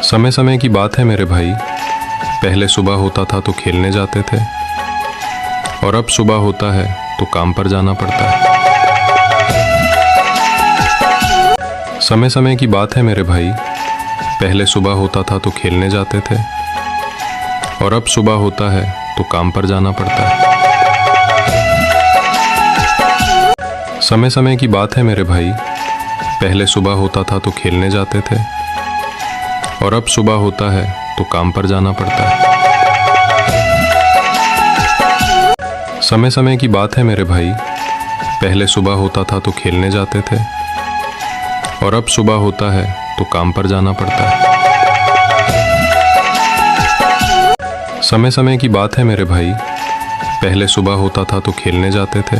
समय समय की बात है मेरे भाई, पहले सुबह होता था तो खेलने जाते थे, और अब सुबह होता है तो काम पर जाना पड़ता है। समय समय की बात है मेरे भाई, पहले सुबह होता था तो खेलने जाते थे, और अब सुबह होता है तो काम पर जाना पड़ता है। समय समय की बात है मेरे भाई, पहले सुबह होता था तो खेलने जाते थे, और अब सुबह होता है तो काम पर जाना पड़ता है। समय समय की बात है मेरे भाई, पहले सुबह होता था तो खेलने जाते थे, और अब सुबह होता है तो काम पर जाना पड़ता है। समय समय की बात है मेरे भाई, पहले सुबह होता था तो खेलने जाते थे।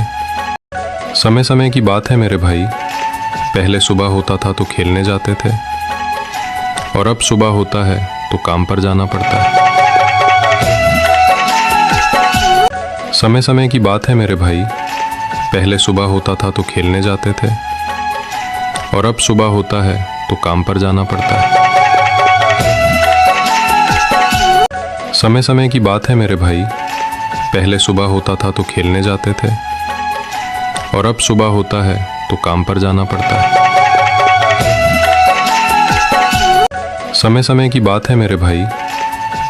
समय समय की बात है मेरे भाई, पहले सुबह होता था तो खेलने जाते थे, और अब सुबह होता है तो काम पर जाना पड़ता है। समय समय की बात है मेरे भाई, पहले सुबह होता था तो खेलने जाते थे, और अब सुबह होता है तो काम पर जाना पड़ता है। समय समय की बात है मेरे भाई, पहले सुबह होता था तो खेलने जाते थे, और अब सुबह होता है तो काम पर जाना पड़ता है। समय समय की बात है मेरे भाई,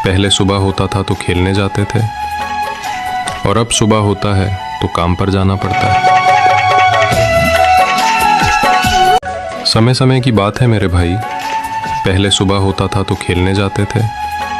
पहले सुबह होता था तो खेलने जाते थे, और अब सुबह होता है तो काम पर जाना पड़ता है। समय समय की बात है मेरे भाई, पहले सुबह होता था तो खेलने जाते थे,